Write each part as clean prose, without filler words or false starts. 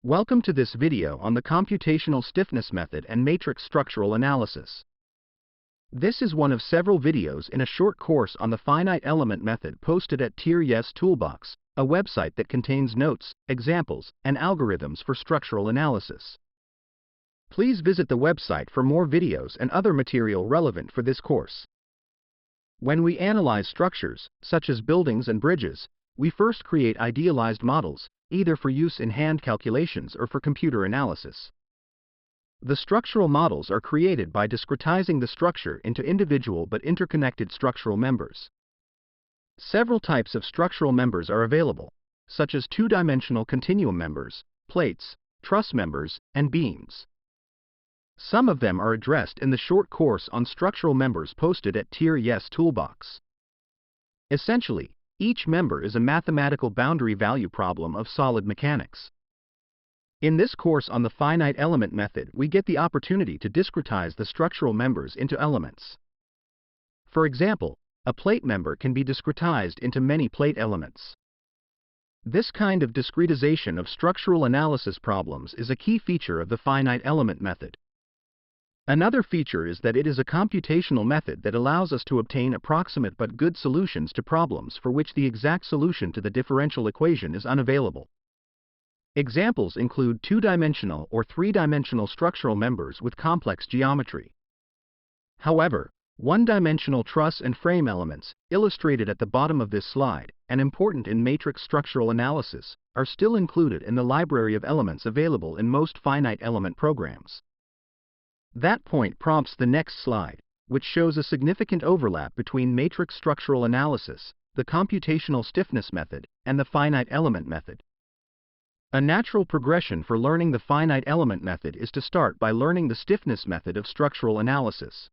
Welcome to this video on the computational stiffness method and matrix structural analysis. This is one of several videos in a short course on the finite element method posted at terje.civil.ubc.ca, Toolbox, a website that contains notes, examples, and algorithms for structural analysis. Please visit the website for more videos and other material relevant for this course. When we analyze structures, such as buildings and bridges, we first create idealized models, either for use in hand calculations or for computer analysis. The structural models are created by discretizing the structure into individual but interconnected structural members. Several types of structural members are available, such as two-dimensional continuum members, plates, truss members, and beams. Some of them are addressed in the short course on structural members posted at terje.civil.ubc.ca Toolbox. Essentially, each member is a mathematical boundary value problem of solid mechanics. In this course on the finite element method, we get the opportunity to discretize the structural members into elements. For example, a plate member can be discretized into many plate elements. This kind of discretization of structural analysis problems is a key feature of the finite element method. Another feature is that it is a computational method that allows us to obtain approximate but good solutions to problems for which the exact solution to the differential equation is unavailable. Examples include two-dimensional or three-dimensional structural members with complex geometry. However, one-dimensional truss and frame elements, illustrated at the bottom of this slide, and important in matrix structural analysis, are still included in the library of elements available in most finite element programs. That point prompts the next slide, which shows a significant overlap between matrix structural analysis, the computational stiffness method, and the finite element method. A natural progression for learning the finite element method is to start by learning the stiffness method of structural analysis.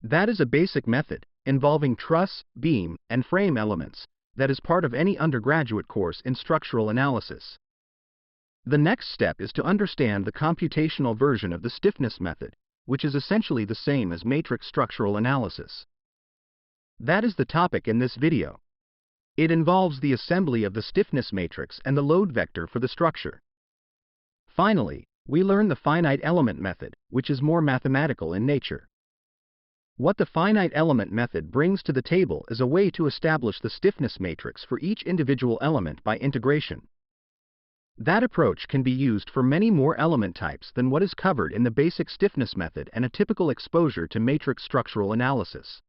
That is a basic method, involving truss, beam, and frame elements, that is part of any undergraduate course in structural analysis. The next step is to understand the computational version of the stiffness method, which is essentially the same as matrix structural analysis. That is the topic in this video. It involves the assembly of the stiffness matrix and the load vector for the structure. Finally, we learn the finite element method, which is more mathematical in nature. What the finite element method brings to the table is a way to establish the stiffness matrix for each individual element by integration. That approach can be used for many more element types than what is covered in the basic stiffness method and a typical exposure to matrix structural analysis.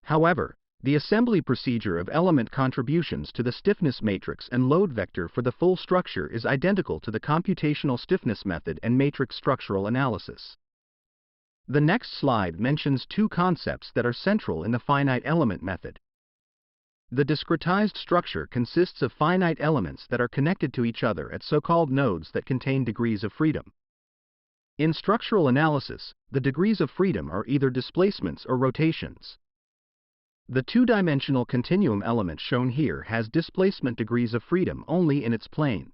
However, the assembly procedure of element contributions to the stiffness matrix and load vector for the full structure is identical to the computational stiffness method and matrix structural analysis. The next slide mentions two concepts that are central in the finite element method. The discretized structure consists of finite elements that are connected to each other at so-called nodes that contain degrees of freedom. In structural analysis, the degrees of freedom are either displacements or rotations. The two-dimensional continuum element shown here has displacement degrees of freedom only in its plane.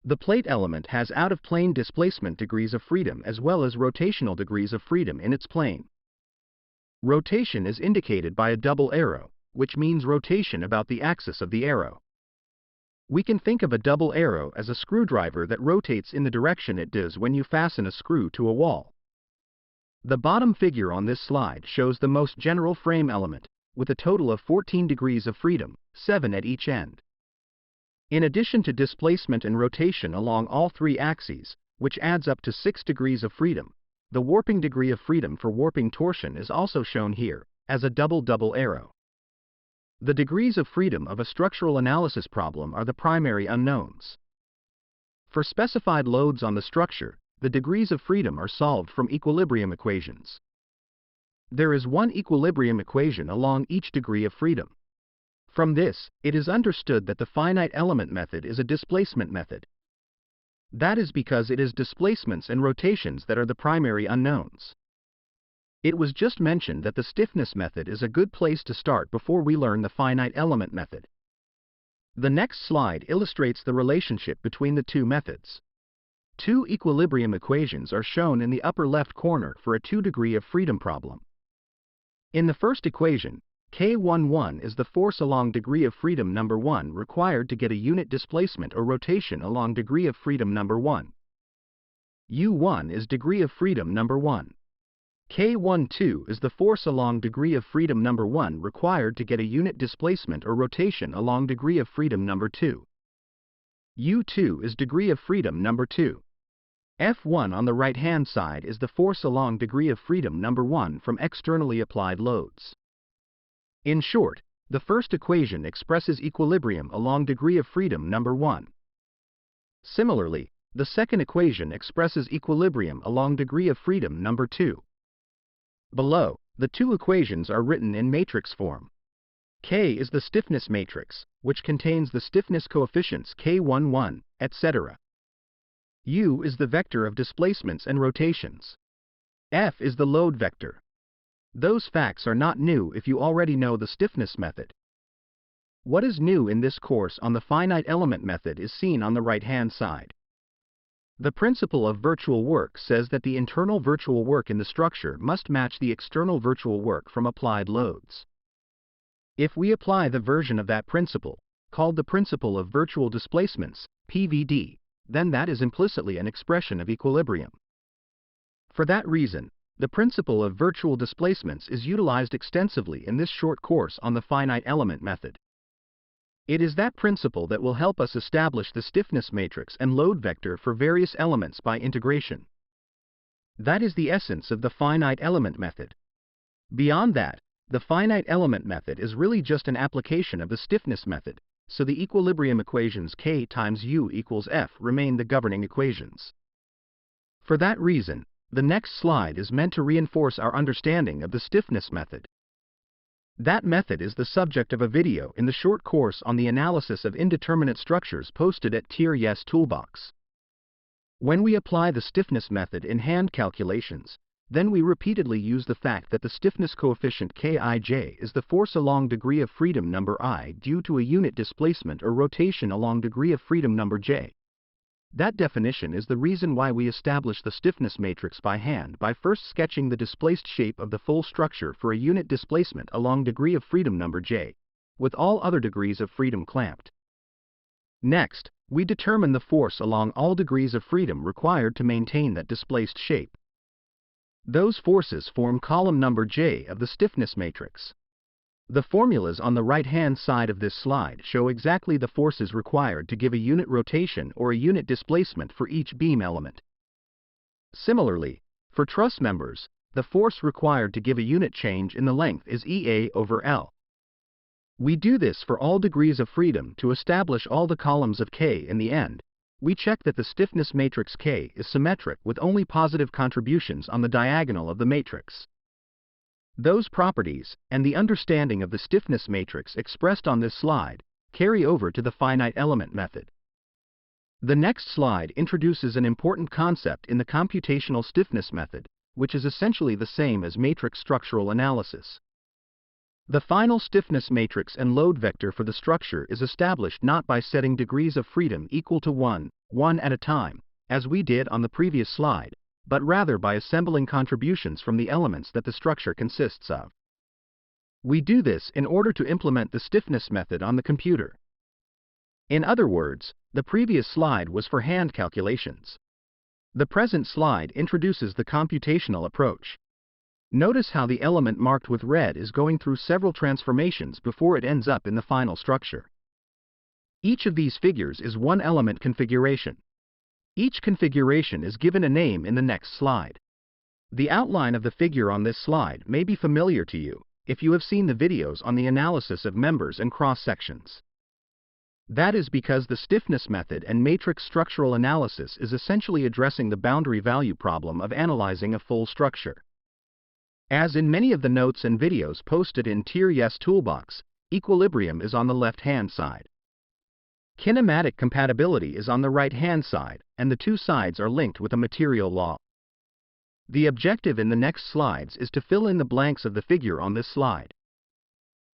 The plate element has out-of-plane displacement degrees of freedom as well as rotational degrees of freedom in its plane. Rotation is indicated by a double arrow, which means rotation about the axis of the arrow. We can think of a double arrow as a screwdriver that rotates in the direction it does when you fasten a screw to a wall. The bottom figure on this slide shows the most general frame element, with a total of 14 degrees of freedom, 7 at each end. In addition to displacement and rotation along all three axes, which adds up to 6 degrees of freedom, the warping degree of freedom for warping torsion is also shown here, as a double arrow. The degrees of freedom of a structural analysis problem are the primary unknowns. For specified loads on the structure, the degrees of freedom are solved from equilibrium equations. There is one equilibrium equation along each degree of freedom. From this, it is understood that the finite element method is a displacement method. That is because it is displacements and rotations that are the primary unknowns. It was just mentioned that the stiffness method is a good place to start before we learn the finite element method. The next slide illustrates the relationship between the two methods. Two equilibrium equations are shown in the upper left corner for a 2 degree of freedom problem. In the first equation, K11 is the force along degree of freedom number 1 required to get a unit displacement or rotation along degree of freedom number 1. U1 is degree of freedom number 1. K12 is the force along degree of freedom number 1 required to get a unit displacement or rotation along degree of freedom number 2. U2 is degree of freedom number 2. F1 on the right-hand side is the force along degree of freedom number 1 from externally applied loads. In short, the first equation expresses equilibrium along degree of freedom number 1. Similarly, the second equation expresses equilibrium along degree of freedom number 2. Below, the two equations are written in matrix form. K is the stiffness matrix, which contains the stiffness coefficients K11, etc. U is the vector of displacements and rotations. F is the load vector. Those facts are not new if you already know the stiffness method. What is new in this course on the finite element method is seen on the right-hand side. The principle of virtual work says that the internal virtual work in the structure must match the external virtual work from applied loads. If we apply the version of that principle, called the principle of virtual displacements, PVD, then that is implicitly an expression of equilibrium. For that reason, the principle of virtual displacements is utilized extensively in this short course on the finite element method. It is that principle that will help us establish the stiffness matrix and load vector for various elements by integration. That is the essence of the finite element method. Beyond that, the finite element method is really just an application of the stiffness method, so the equilibrium equations K times U equals F remain the governing equations. For that reason, the next slide is meant to reinforce our understanding of the stiffness method. That method is the subject of a video in the short course on the analysis of indeterminate structures posted at terje.civil.ubc.ca. When we apply the stiffness method in hand calculations, then we repeatedly use the fact that the stiffness coefficient Kij is the force along degree of freedom number I due to a unit displacement or rotation along degree of freedom number j. That definition is the reason why we establish the stiffness matrix by hand by first sketching the displaced shape of the full structure for a unit displacement along degree of freedom number j, with all other degrees of freedom clamped. Next, we determine the force along all degrees of freedom required to maintain that displaced shape. Those forces form column number j of the stiffness matrix. The formulas on the right-hand side of this slide show exactly the forces required to give a unit rotation or a unit displacement for each beam element. Similarly, for truss members, the force required to give a unit change in the length is EA over L. We do this for all degrees of freedom to establish all the columns of K in the end. We check that the stiffness matrix K is symmetric with only positive contributions on the diagonal of the matrix. Those properties, and the understanding of the stiffness matrix expressed on this slide, carry over to the finite element method. The next slide introduces an important concept in the computational stiffness method, which is essentially the same as matrix structural analysis. The final stiffness matrix and load vector for the structure is established not by setting degrees of freedom equal to 1 at a time, as we did on the previous slide, but rather by assembling contributions from the elements that the structure consists of. We do this in order to implement the stiffness method on the computer. In other words, the previous slide was for hand calculations. The present slide introduces the computational approach. Notice how the element marked with red is going through several transformations before it ends up in the final structure. Each of these figures is one element configuration. Each configuration is given a name in the next slide. The outline of the figure on this slide may be familiar to you if you have seen the videos on the analysis of members and cross-sections. That is because the stiffness method and matrix structural analysis is essentially addressing the boundary value problem of analyzing a full structure. As in many of the notes and videos posted in terje's Toolbox, equilibrium is on the left-hand side. Kinematic compatibility is on the right-hand side, and the two sides are linked with a material law. The objective in the next slides is to fill in the blanks of the figure on this slide.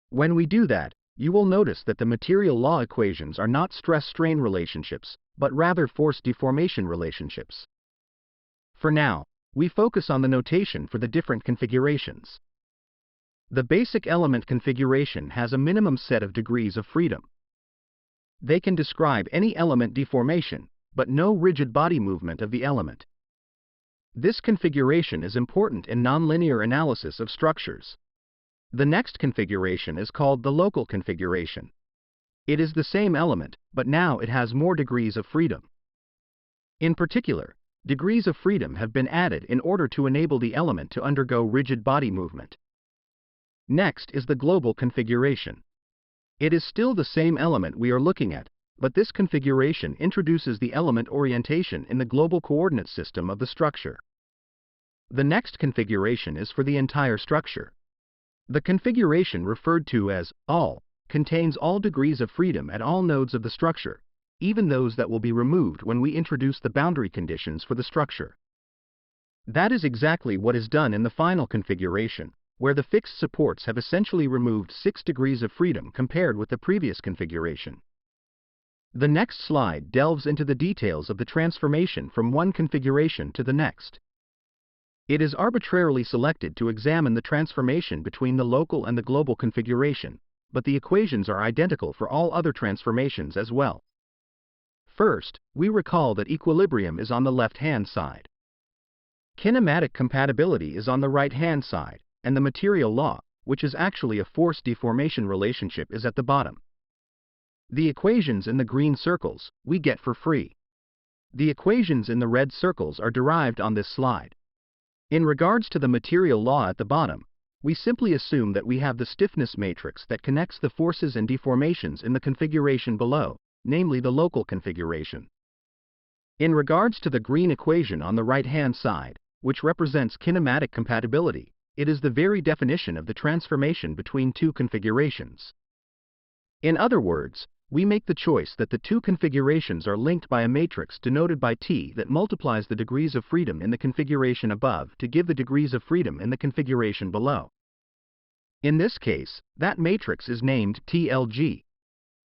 When we do that, you will notice that the material law equations are not stress-strain relationships, but rather force deformation relationships. For now, we focus on the notation for the different configurations. The basic element configuration has a minimum set of degrees of freedom. They can describe any element deformation, but no rigid body movement of the element. This configuration is important in nonlinear analysis of structures. The next configuration is called the local configuration. It is the same element, but now it has more degrees of freedom. In particular, degrees of freedom have been added in order to enable the element to undergo rigid body movement. Next is the global configuration. It is still the same element we are looking at, but this configuration introduces the element orientation in the global coordinate system of the structure. The next configuration is for the entire structure. The configuration referred to as all contains all degrees of freedom at all nodes of the structure, even those that will be removed when we introduce the boundary conditions for the structure. That is exactly what is done in the final configuration, where the fixed supports have essentially removed 6 degrees of freedom compared with the previous configuration. The next slide delves into the details of the transformation from one configuration to the next. It is arbitrarily selected to examine the transformation between the local and the global configuration, but the equations are identical for all other transformations as well. First, we recall that equilibrium is on the left-hand side. Kinematic compatibility is on the right-hand side, and the material law, which is actually a force deformation relationship, is at the bottom. The equations in the green circles we get for free. The equations in the red circles are derived on this slide. In regards to the material law at the bottom, we simply assume that we have the stiffness matrix that connects the forces and deformations in the configuration below, namely the local configuration. In regards to the green equation on the right-hand side, which represents kinematic compatibility, it is the very definition of the transformation between two configurations. In other words, we make the choice that the two configurations are linked by a matrix denoted by T that multiplies the degrees of freedom in the configuration above to give the degrees of freedom in the configuration below. In this case, that matrix is named TLG.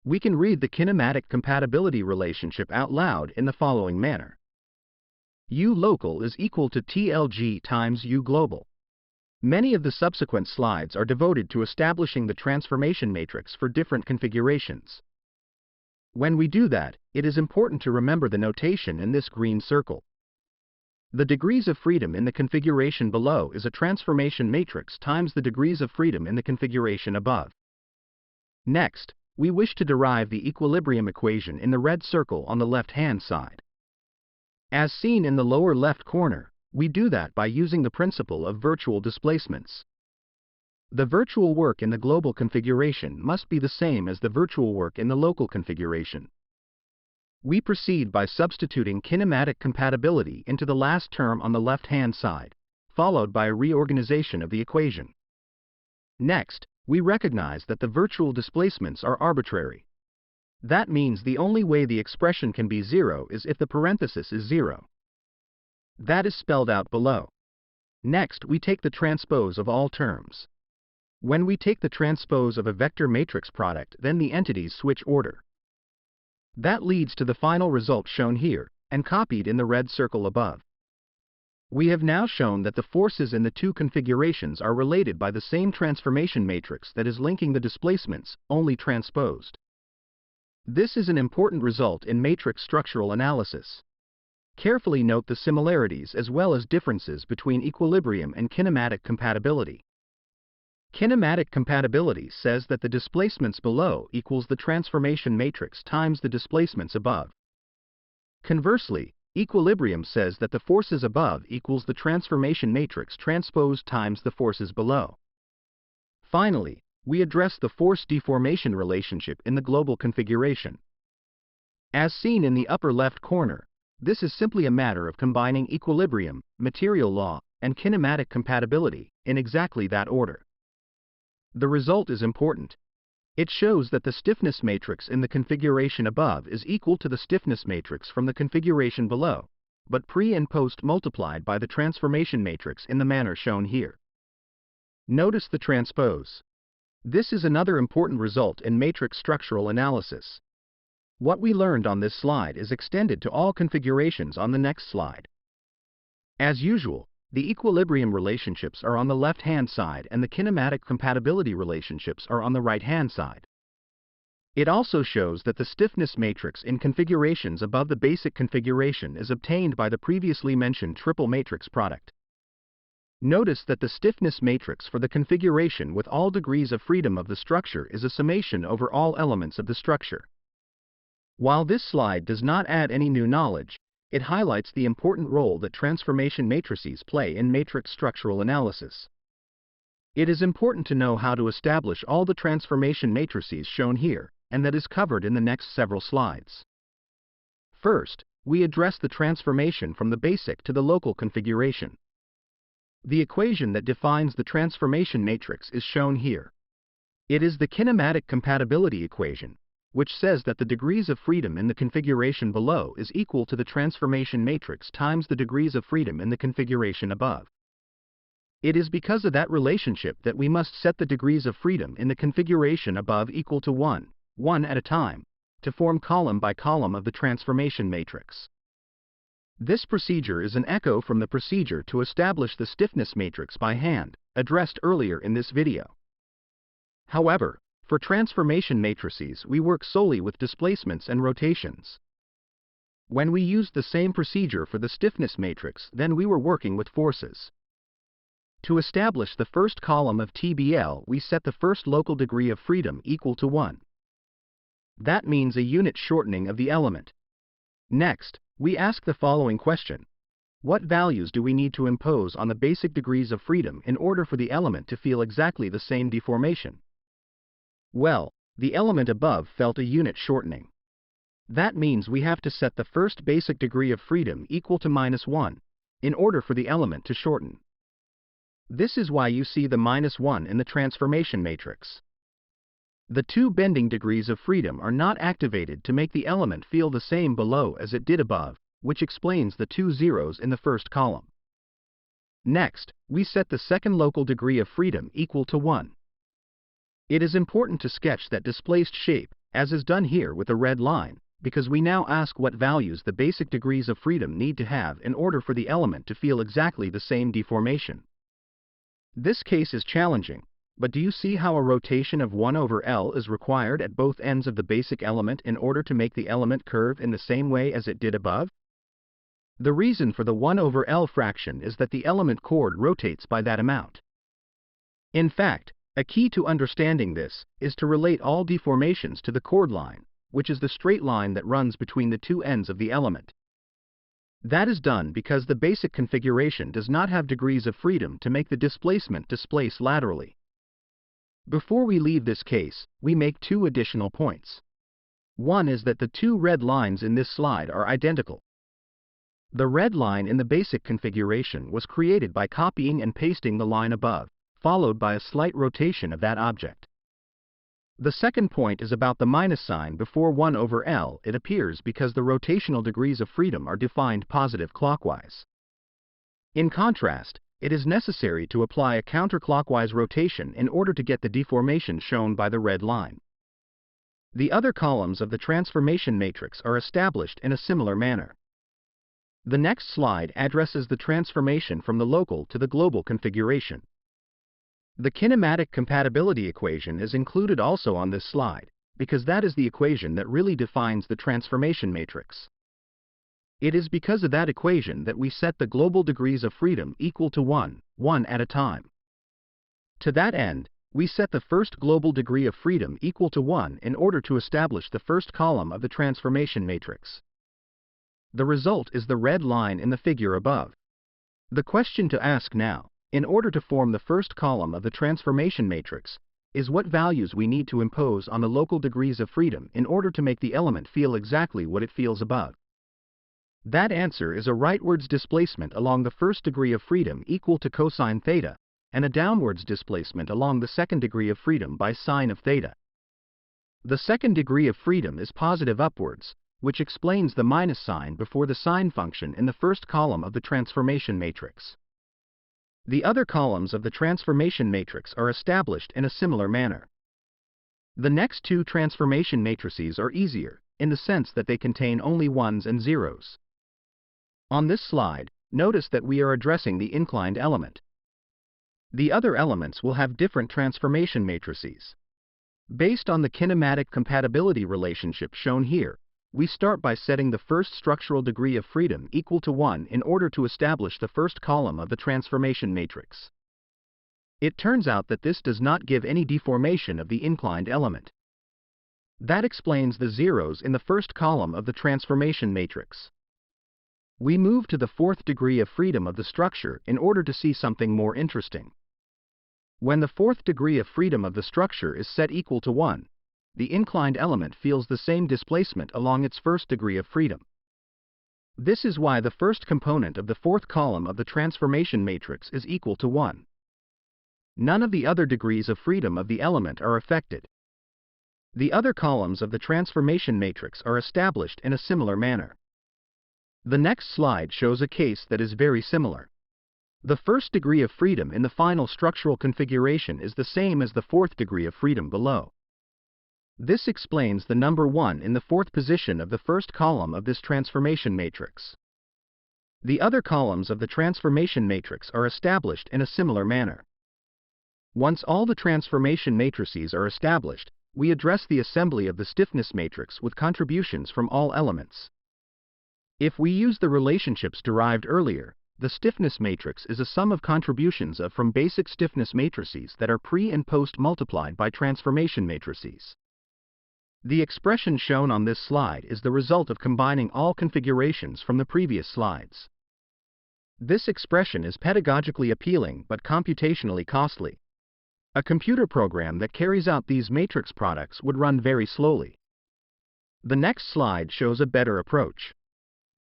We can read the kinematic compatibility relationship out loud in the following manner. U local is equal to TLG times U global. Many of the subsequent slides are devoted to establishing the transformation matrix for different configurations. When we do that, it is important to remember the notation in this green circle. The degrees of freedom in the configuration below is a transformation matrix times the degrees of freedom in the configuration above. Next, we wish to derive the equilibrium equation in the red circle on the left-hand side. As seen in the lower left corner, we do that by using the principle of virtual displacements. The virtual work in the global configuration must be the same as the virtual work in the local configuration. We proceed by substituting kinematic compatibility into the last term on the left-hand side, followed by a reorganization of the equation. Next, we recognize that the virtual displacements are arbitrary. That means the only way the expression can be zero is if the parenthesis is zero. That is spelled out below. Next, we take the transpose of all terms. When we take the transpose of a vector matrix product, then the entities switch order. That leads to the final result shown here, and copied in the red circle above. We have now shown that the forces in the two configurations are related by the same transformation matrix that is linking the displacements, only transposed. This is an important result in matrix structural analysis. Carefully note the similarities as well as differences between equilibrium and kinematic compatibility. Kinematic compatibility says that the displacements below equals the transformation matrix times the displacements above. Conversely, equilibrium says that the forces above equals the transformation matrix transposed times the forces below. Finally, we address the force deformation relationship in the global configuration. As seen in the upper left corner, this is simply a matter of combining equilibrium, material law, and kinematic compatibility in exactly that order. The result is important. It shows that the stiffness matrix in the configuration above is equal to the stiffness matrix from the configuration below, but pre and post multiplied by the transformation matrix in the manner shown here. Notice the transpose. This is another important result in matrix structural analysis. What we learned on this slide is extended to all configurations on the next slide. As usual, the equilibrium relationships are on the left-hand side and the kinematic compatibility relationships are on the right-hand side. It also shows that the stiffness matrix in configurations above the basic configuration is obtained by the previously mentioned triple matrix product. Notice that the stiffness matrix for the configuration with all degrees of freedom of the structure is a summation over all elements of the structure. While this slide does not add any new knowledge, it highlights the important role that transformation matrices play in matrix structural analysis. It is important to know how to establish all the transformation matrices shown here, and that is covered in the next several slides. First, we address the transformation from the basic to the local configuration. The equation that defines the transformation matrix is shown here. It is the kinematic compatibility equation, which says that the degrees of freedom in the configuration below is equal to the transformation matrix times the degrees of freedom in the configuration above. It is because of that relationship that we must set the degrees of freedom in the configuration above equal to 1 at a time, to form column by column of the transformation matrix. This procedure is an echo from the procedure to establish the stiffness matrix by hand, addressed earlier in this video. However, for transformation matrices we work solely with displacements and rotations. When we used the same procedure for the stiffness matrix, then we were working with forces. To establish the first column of TBL, we set the first local degree of freedom equal to 1. That means a unit shortening of the element. Next, we ask the following question. What values do we need to impose on the basic degrees of freedom in order for the element to feel exactly the same deformation? Well, the element above felt a unit shortening. That means we have to set the first basic degree of freedom equal to -1 in order for the element to shorten. This is why you see the -1 in the transformation matrix. The two bending degrees of freedom are not activated to make the element feel the same below as it did above, which explains the two zeros in the first column. Next, we set the second local degree of freedom equal to 1. It is important to sketch that displaced shape, as is done here with a red line, because we now ask what values the basic degrees of freedom need to have in order for the element to feel exactly the same deformation. This case is challenging, but do you see how a rotation of 1/L is required at both ends of the basic element in order to make the element curve in the same way as it did above? The reason for the 1/L fraction is that the element chord rotates by that amount. In fact, a key to understanding this is to relate all deformations to the chord line, which is the straight line that runs between the two ends of the element. That is done because the basic configuration does not have degrees of freedom to make the displacement displace laterally. Before we leave this case, we make two additional points. One is that the two red lines in this slide are identical. The red line in the basic configuration was created by copying and pasting the line above, followed by a slight rotation of that object. The second point is about the minus sign before 1/L. It appears because the rotational degrees of freedom are defined positive clockwise. In contrast, it is necessary to apply a counterclockwise rotation in order to get the deformation shown by the red line. The other columns of the transformation matrix are established in a similar manner. The next slide addresses the transformation from the local to the global configuration. The kinematic compatibility equation is included also on this slide, because that is the equation that really defines the transformation matrix. It is because of that equation that we set the global degrees of freedom equal to 1 at a time. To that end, we set the first global degree of freedom equal to 1 in order to establish the first column of the transformation matrix. The result is the red line in the figure above. The question to ask now, in order to form the first column of the transformation matrix, is what values we need to impose on the local degrees of freedom in order to make the element feel exactly what it feels above. That answer is a rightwards displacement along the first degree of freedom equal to cosine theta, and a downwards displacement along the second degree of freedom by sine of theta. The second degree of freedom is positive upwards, which explains the minus sign before the sine function in the first column of the transformation matrix. The other columns of the transformation matrix are established in a similar manner. The next two transformation matrices are easier, in the sense that they contain only ones and zeros. On this slide, notice that we are addressing the inclined element. The other elements will have different transformation matrices. Based on the kinematic compatibility relationship shown here, we start by setting the first structural degree of freedom equal to 1 in order to establish the first column of the transformation matrix. It turns out that this does not give any deformation of the inclined element. That explains the zeros in the first column of the transformation matrix. We move to the fourth degree of freedom of the structure in order to see something more interesting. When the fourth degree of freedom of the structure is set equal to 1, the inclined element feels the same displacement along its first degree of freedom. This is why the first component of the fourth column of the transformation matrix is equal to 1. None of the other degrees of freedom of the element are affected. The other columns of the transformation matrix are established in a similar manner. The next slide shows a case that is very similar. The first degree of freedom in the final structural configuration is the same as the fourth degree of freedom below. This explains the number 1 in the fourth position of the first column of this transformation matrix. The other columns of the transformation matrix are established in a similar manner. Once all the transformation matrices are established, we address the assembly of the stiffness matrix with contributions from all elements. If we use the relationships derived earlier, the stiffness matrix is a sum of contributions from basic stiffness matrices that are pre- and post-multiplied by transformation matrices. The expression shown on this slide is the result of combining all configurations from the previous slides. This expression is pedagogically appealing but computationally costly. A computer program that carries out these matrix products would run very slowly. The next slide shows a better approach.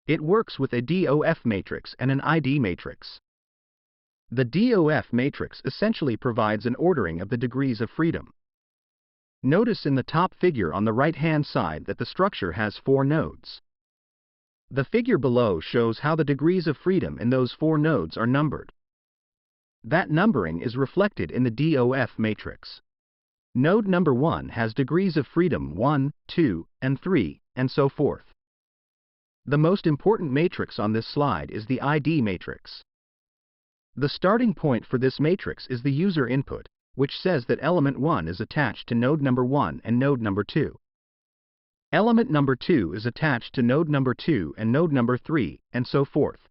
It works with a DOF matrix and an ID matrix. The DOF matrix essentially provides an ordering of the degrees of freedom. Notice in the top figure on the right-hand side that the structure has 4 nodes. The figure below shows how the degrees of freedom in those 4 nodes are numbered. That numbering is reflected in the DOF matrix. Node number 1 has degrees of freedom 1, 2, and 3, and so forth. The most important matrix on this slide is the ID matrix. The starting point for this matrix is the user input, which says that element 1 is attached to node number 1 and node number 2. Element number 2 is attached to node number 2 and node number 3, and so forth.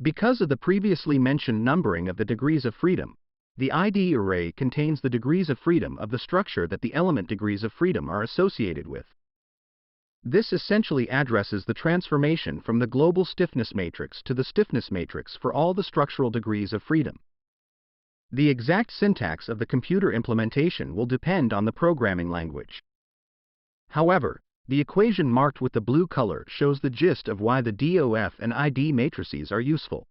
Because of the previously mentioned numbering of the degrees of freedom, the ID array contains the degrees of freedom of the structure that the element degrees of freedom are associated with. This essentially addresses the transformation from the global stiffness matrix to the stiffness matrix for all the structural degrees of freedom. The exact syntax of the computer implementation will depend on the programming language. However, the equation marked with the blue color shows the gist of why the DOF and ID matrices are useful.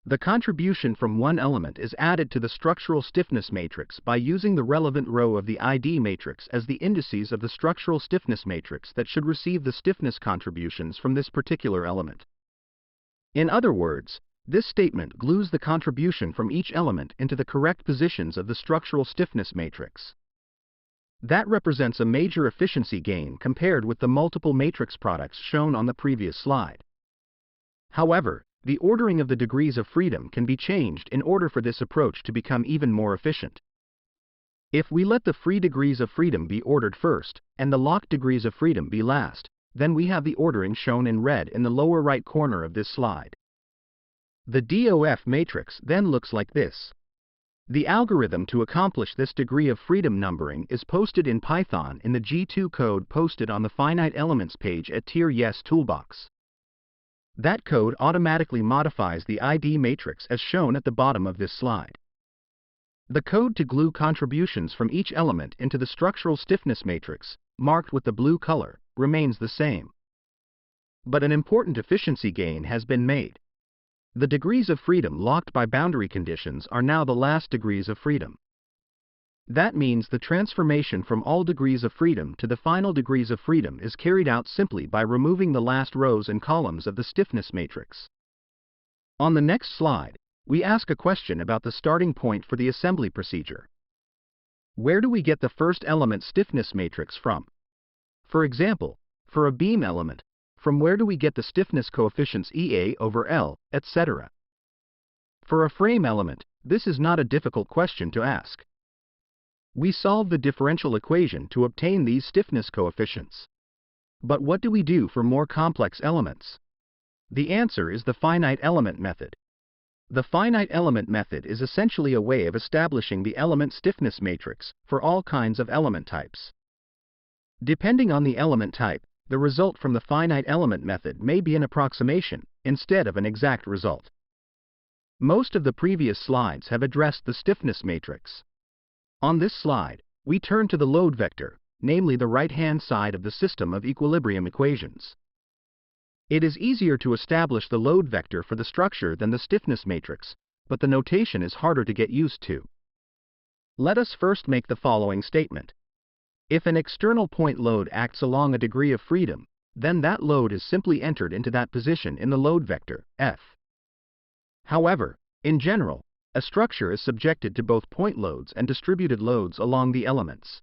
The contribution from one element is added to the structural stiffness matrix by using the relevant row of the ID matrix as the indices of the structural stiffness matrix that should receive the stiffness contributions from this particular element. In other words, this statement glues the contribution from each element into the correct positions of the structural stiffness matrix. That represents a major efficiency gain compared with the multiple matrix products shown on the previous slide. However, the ordering of the degrees of freedom can be changed in order for this approach to become even more efficient. If we let the free degrees of freedom be ordered first, and the locked degrees of freedom be last, then we have the ordering shown in red in the lower right corner of this slide. The DOF matrix then looks like this. The algorithm to accomplish this degree of freedom numbering is posted in Python in the G2 code posted on the Finite Elements page at terje.civil.ubc.ca. That code automatically modifies the ID matrix as shown at the bottom of this slide. The code to glue contributions from each element into the structural stiffness matrix, marked with the blue color, remains the same. But an important efficiency gain has been made. The degrees of freedom locked by boundary conditions are now the last degrees of freedom. That means the transformation from all degrees of freedom to the final degrees of freedom is carried out simply by removing the last rows and columns of the stiffness matrix. On the next slide, we ask a question about the starting point for the assembly procedure. Where do we get the first element stiffness matrix from? For example, for a beam element, From where do we get the stiffness coefficients EA over L, etc.? For a frame element, this is not a difficult question to ask. We solve the differential equation to obtain these stiffness coefficients. But what do we do for more complex elements? The answer is the finite element method. The finite element method is essentially a way of establishing the element stiffness matrix for all kinds of element types. Depending on the element type, the result from the finite element method may be an approximation instead of an exact result. Most of the previous slides have addressed the stiffness matrix. On this slide, we turn to the load vector, namely the right-hand side of the system of equilibrium equations. It is easier to establish the load vector for the structure than the stiffness matrix, but the notation is harder to get used to. Let us first make the following statement. If an external point load acts along a degree of freedom, then that load is simply entered into that position in the load vector, F. However, in general, a structure is subjected to both point loads and distributed loads along the elements.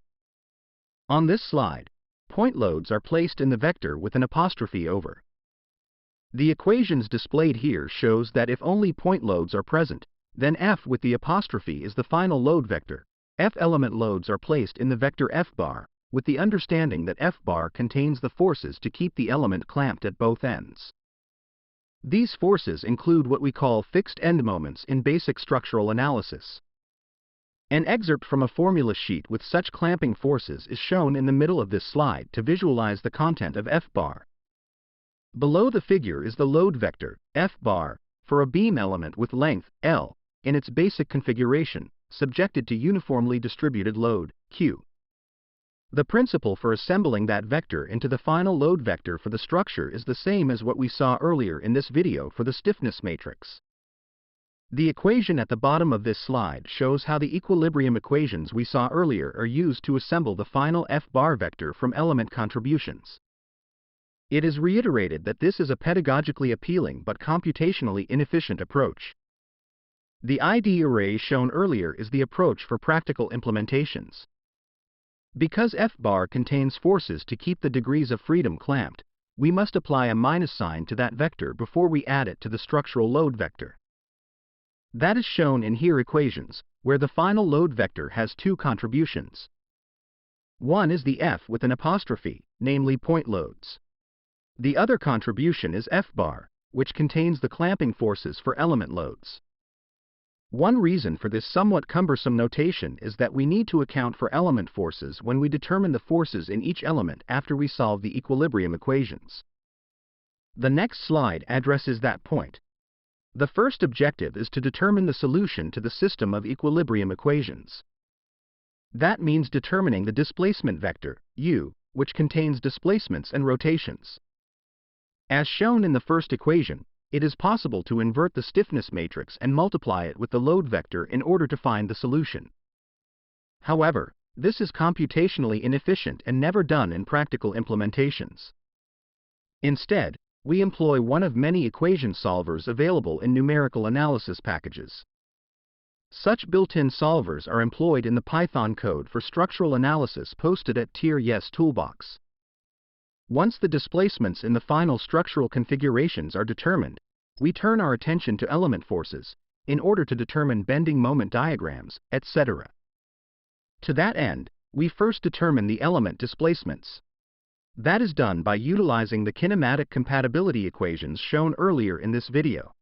On this slide, point loads are placed in the vector with an apostrophe over. The equations displayed here shows that if only point loads are present, then F with the apostrophe is the final load vector. F element loads are placed in the vector F bar, with the understanding that F bar contains the forces to keep the element clamped at both ends. These forces include what we call fixed end moments in basic structural analysis. An excerpt from a formula sheet with such clamping forces is shown in the middle of this slide to visualize the content of F bar. Below the figure is the load vector, F bar, for a beam element with length, L, in its basic configuration, subjected to uniformly distributed load, Q. The principle for assembling that vector into the final load vector for the structure is the same as what we saw earlier in this video for the stiffness matrix. The equation at the bottom of this slide shows how the equilibrium equations we saw earlier are used to assemble the final F bar vector from element contributions. It is reiterated that this is a pedagogically appealing but computationally inefficient approach. The ID array shown earlier is the approach for practical implementations. Because F bar contains forces to keep the degrees of freedom clamped, we must apply a minus sign to that vector before we add it to the structural load vector. That is shown in here equations, where the final load vector has two contributions. One is the F with an apostrophe, namely point loads. The other contribution is F bar, which contains the clamping forces for element loads. One reason for this somewhat cumbersome notation is that we need to account for element forces when we determine the forces in each element after we solve the equilibrium equations. The next slide addresses that point. The first objective is to determine the solution to the system of equilibrium equations. That means determining the displacement vector, U, which contains displacements and rotations. As shown in the first equation, it is possible to invert the stiffness matrix and multiply it with the load vector in order to find the solution. However, this is computationally inefficient and never done in practical implementations. Instead, we employ one of many equation solvers available in numerical analysis packages. Such built-in solvers are employed in the Python code for structural analysis posted at terje.civil.ubc.ca. Toolbox. Once the displacements in the final structural configurations are determined, we turn our attention to element forces, in order to determine bending moment diagrams, etc. To that end, we first determine the element displacements. That is done by utilizing the kinematic compatibility equations shown earlier in this video.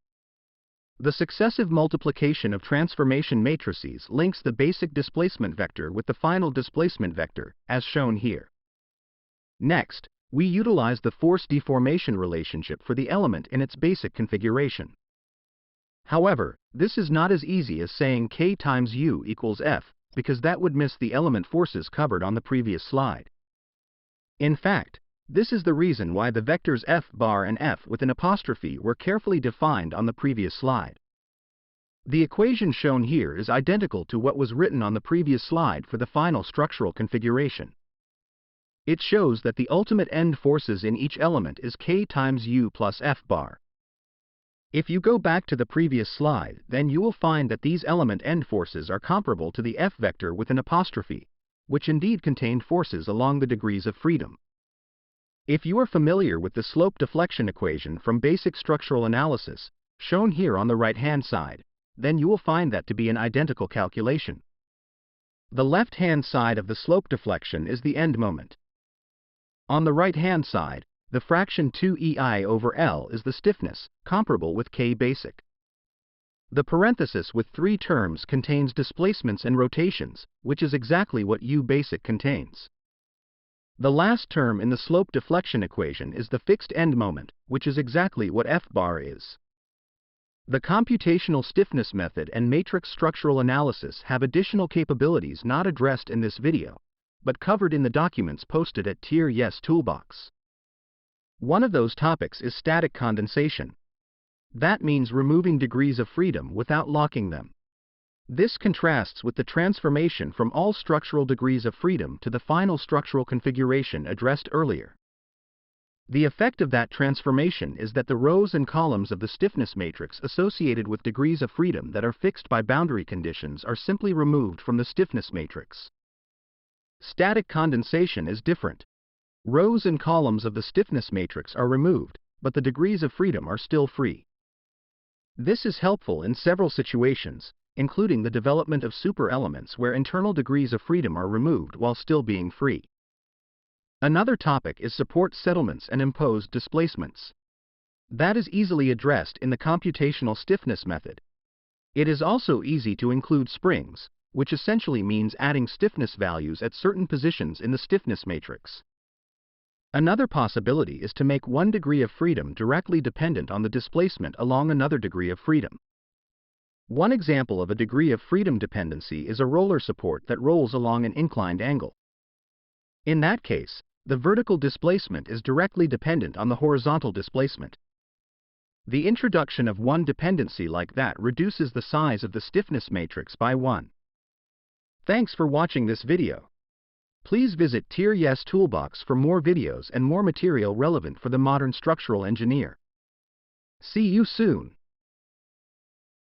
The successive multiplication of transformation matrices links the basic displacement vector with the final displacement vector, as shown here. Next, we utilize the force deformation relationship for the element in its basic configuration. However, this is not as easy as saying K times U equals F, because that would miss the element forces covered on the previous slide. In fact, this is the reason why the vectors F bar and F with an apostrophe were carefully defined on the previous slide. The equation shown here is identical to what was written on the previous slide for the final structural configuration. It shows that the ultimate end forces in each element is K times U plus F bar. If you go back to the previous slide, then you will find that these element end forces are comparable to the F vector with an apostrophe, which indeed contained forces along the degrees of freedom. If you are familiar with the slope deflection equation from basic structural analysis, shown here on the right-hand side, then you will find that to be an identical calculation. The left-hand side of the slope deflection is the end moment. On the right-hand side, the fraction 2EI over L is the stiffness, comparable with K basic. The parenthesis with three terms contains displacements and rotations, which is exactly what U basic contains. The last term in the slope deflection equation is the fixed end moment, which is exactly what F bar is. The computational stiffness method and matrix structural analysis have additional capabilities not addressed in this video, but covered in the documents posted at terje.civil.ubc.ca. One of those topics is static condensation. That means removing degrees of freedom without locking them. This contrasts with the transformation from all structural degrees of freedom to the final structural configuration addressed earlier. The effect of that transformation is that the rows and columns of the stiffness matrix associated with degrees of freedom that are fixed by boundary conditions are simply removed from the stiffness matrix. Static condensation is different. Rows and columns of the stiffness matrix are removed, but the degrees of freedom are still free. This is helpful in several situations, including the development of superelements where internal degrees of freedom are removed while still being free. Another topic is support settlements and imposed displacements. That is easily addressed in the computational stiffness method. It is also easy to include springs, which essentially means adding stiffness values at certain positions in the stiffness matrix. Another possibility is to make one degree of freedom directly dependent on the displacement along another degree of freedom. One example of a degree of freedom dependency is a roller support that rolls along an inclined angle. In that case, the vertical displacement is directly dependent on the horizontal displacement. The introduction of one dependency like that reduces the size of the stiffness matrix by 1. Thanks for watching this video. Please visit terje Toolbox for more videos and more material relevant for the modern structural engineer. See you soon.